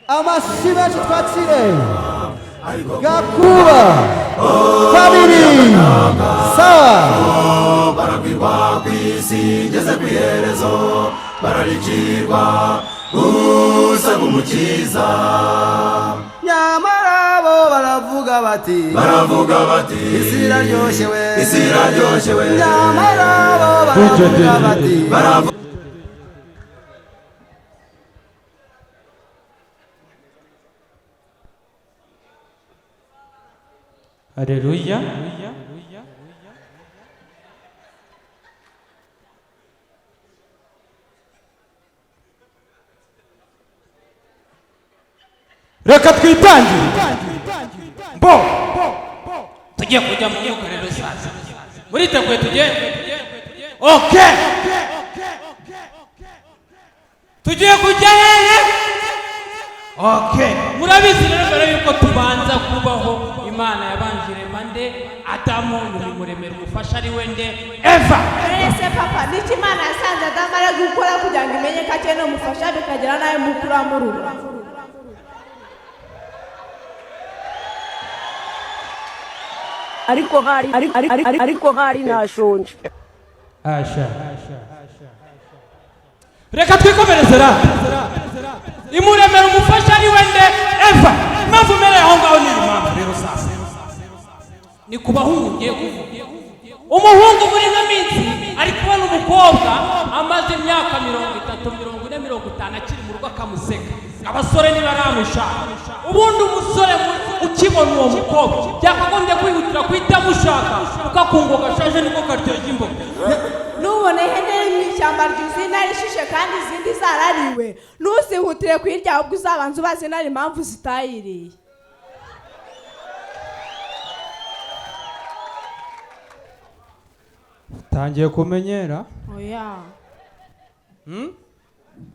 amasiba twatsire Gakuba family sawa baragwirwa kwisi ngeze kwiherezo bararikirwa uza gumukiza nyamara bo baravuga bati isiraryoshe we nyamara bo baravuga bati Haleluya. Reka twitangire. Mbo. Tugiye kujya mu mwuka rero sasa. Muriteguye tugiye? Okay. Tugiye kujya hehe? Okay. Murabizi rero mbere yuko tubanza kubaho Imana yabanjire mande Adamu n'umuremera umufasha ari wende Eva. Ese papa niki Imana yasanze Adamu ari gukora kugira ngo imenye ko akene umufasha bikagera nawe mukura muri ariko hari nashonje. Asha. Reka twikomereze ra. Imuremera umufasha ari wende Eva. Impamvu mere aho ngaho ni impamvu rero sasa. Ni kubahungu ngiye kuvuga. Umuhungu muri nkaminsi ari kubona umukobwa amaze imyaka 30, 40, 50 akiri mu rugo akamuseka. Abasore ni baramushaka. Ubundi umusore ukibona uwo mukobwa byakagombye kwihutira kwita mushaka ukakungo gashaje niko karyoje imboga. Nubone henere mu ishyamba ryuzina rishishe kandi izindi zarariwe. Nusihutire kwirya ahubwo uzabanza ubaze nari impamvu zitayiriye. Tangiye kumenyera. Oya.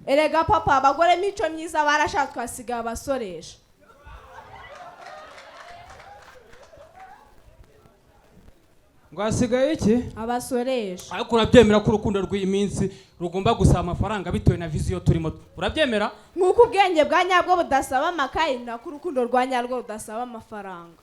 Erega papa abagore mico myiza barashatse kwasiga abasoresha. Ngwasigaye iki? Abasoresha. Ariko urabyemera ko urukundo rw'iminsi rugomba gusaba amafaranga bitewe na vision turimo. Urabyemera? Nkuko ubwenge bwa nyabwo budasaba amakaye na ko urukundo rwa nyarwo budasaba amafaranga.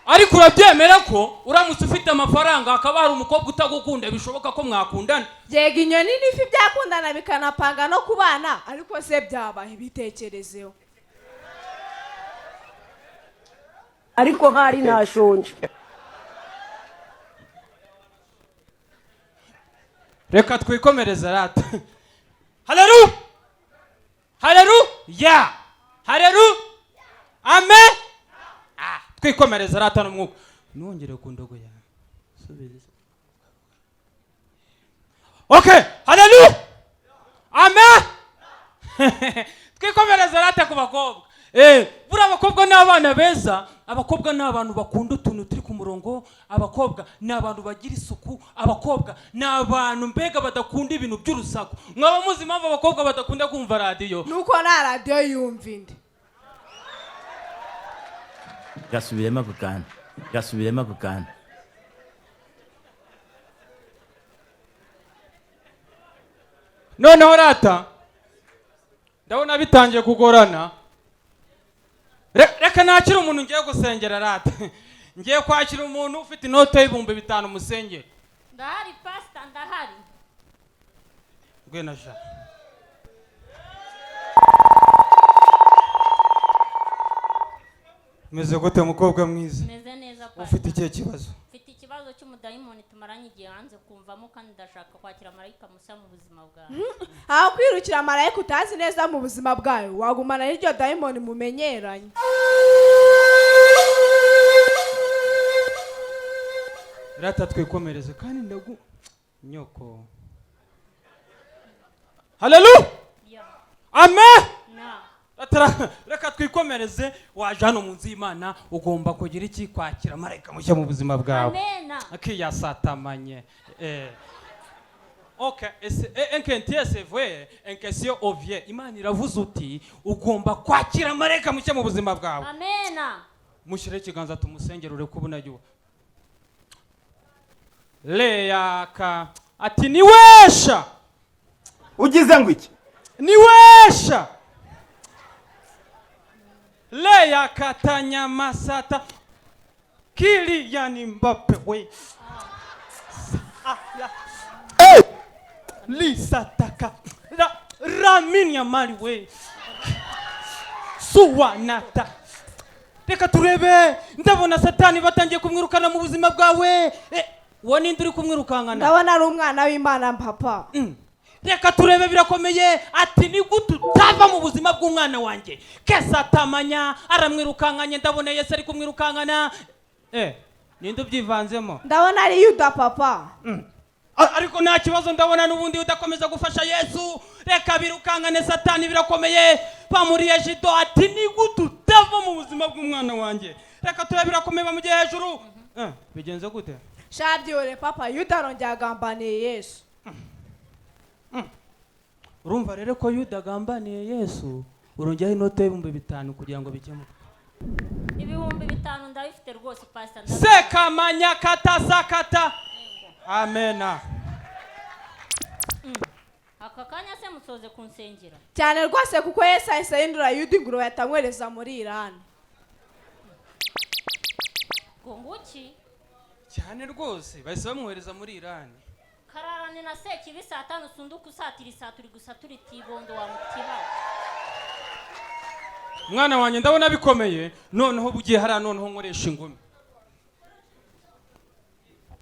Ariko urabyemera ko uramutse ufite amafaranga akaba hari umukobwa utagukunda bishoboka ko mwakundana? Yego inyoni n'ifi byakundana bikanapanga no kubana ariko se byabaye bitekerezeho. Ariko hari nashonje. Reka twikomereza rata. Haleluya. Haleluya. Haleluya. Amen. Twikomereza rata n'umwuka. Nongere kundogo ya. Subiriza. Okay. Haleluya. Amen. Twikomereza rata ku bakobwa. Bura abakobwa n'abana beza, abakobwa n'abantu bakunda utuntu turi ku murongo, abakobwa n'abantu bagira isuku, abakobwa n'abantu mbega badakunda ibintu by'urusaku. Mwaba muzi impamvu abakobwa badakunda kumva radio? Nuko na radio yumvinde. Gasubirema kugana. Noneho rata ndabona bitangiye kugorana. Reka nakira umuntu ngiye gusengera rata. Ngiye kwakira umuntu ufite inote y'ibihumbi 5 musengere. Ndahari pastor, ndahari. Gwena sha. Meze gute mukobwa mwiza? Meze neza pastor. Ufite ikihe kibazo? Ufite ikibazo cy'umudayimoni tumaranye igihe hanze kumvamo kandi ndashaka kwakira marayika musa mu buzima bwawe. Aho kwirukira marayika utazi neza mu buzima bwawe wagumana n'iryo dayimoni mumenyeranye. Rata twikomereze kandi ndagu nyoko. Haleluya. Amen. Reka twikomereze waje hano munsi y'Imana ugomba kugira iki kwakira marayika mushya mu buzima bwawe. Amen. Akiya satamanye. Okay, c'est vrai, en question ovie. Imana iravuze uti ugomba kwakira marayika mushya mu buzima bwawe. Amen. Mushire ikiganza tumusengere ure kubuna yuwe. Leyaka ati niwesha ugize ngo iki? niwesha leya katanya masata kili yani Mbappe we lisataka Lamine Yamal we suwanata. Reka turebe, ndabona Satani batangiye kumwirukana mu buzima bwawe. Wo ninde uri kumwirukangana? ndabona ari umwana w'Imana papa. Reka turebe birakomeye, ati ni gute utava mu buzima bw'umwana wanjye. Kesa atamanya aramwirukanganye, ndabona Yesu ari kumwirukangana. Ninde ubyivanzemo? ndabona ari Yuda papa. Ariko nta kibazo, ndabona n'ubundi udakomeza gufasha Yesu. Reka birukangane Satani birakomeye. Bamuriye Jido ati ni gute utava mu buzima bw'umwana wanjye. Reka turebe birakomeye bamugiye hejuru. Bigenze gute? Shabyore papa, Yuda arongera agambaniye Yesu. Urumva rero ko Yuda agambaniye Yesu, urongeraho inote y'ibihumbi 5 kugira ngo bikemuke. Ibihumbi 5 ndabifite rwose pastor. Sekamanya katasakata. Amena. Aka kanya se musoze kunsengera. Cyane rwose kuko Yesu ahise yindura Yuda ingurube yatamwereza muri Iran. Gonguki. Cyane rwose bahise bamwohereza muri Iran. Kararane na Sekibi 5 sunduku satiri saturi gusa turi tibondo wa mutiba. Mwana wanjye ndabona bikomeye, noneho bugiye hari noneho nkoresha ingumi.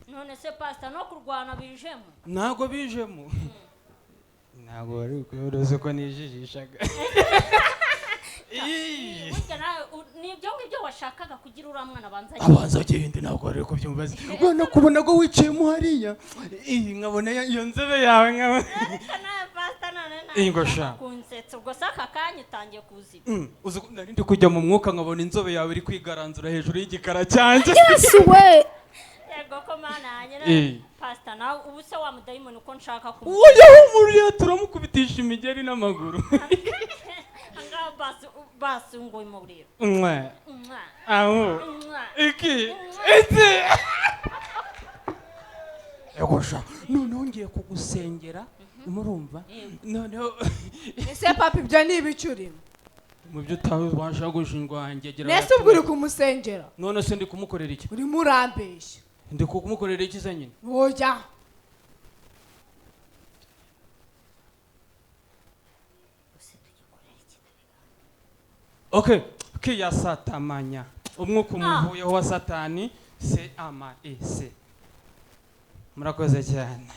None se pastor no kurwana bijemo? Ntago bijemo. Ntago bari kuyoroze ko nijijishaga. Burya nawe nibyo ngibyo washakaga kugira uramwana abanza gende ntabwo ari ko byumbaze. Ubona kubona ko wiciyemo hariya. Nkabona iyo nzebe yawe nkaba. Kana pastor none ingosha. Kunsetsa ubwo saka kanya utangiye kuziba. Uzi narindi kujya mu mwuka nkabona inzobe yawe iri kwigaranzura hejuru y'igikara cyanje. Yesu we. Yego ko mana nyine pastor nawe ubu se wa mudayimoni uko nshaka ku. Oya humuriye turamukubitisha imigeri n'amaguru. Anga basi ngo imuriro. Aho. Iki. Ese. Egosha. Noneho ngiye kugusengera. Murumva? Noneho. Ese papa ibyo ni ibicurimo. Mu byo utabasha gushingwa hangegera. Nese ubwo uri kumusengera. None se ndi kumukorera iki? Uri murambesha. Ndi kumukorera iki se nyine? Oya. Okay, kiya satamanya. Umwuka umuvuyeho wa Satani se ama ese. Murakoze cyane.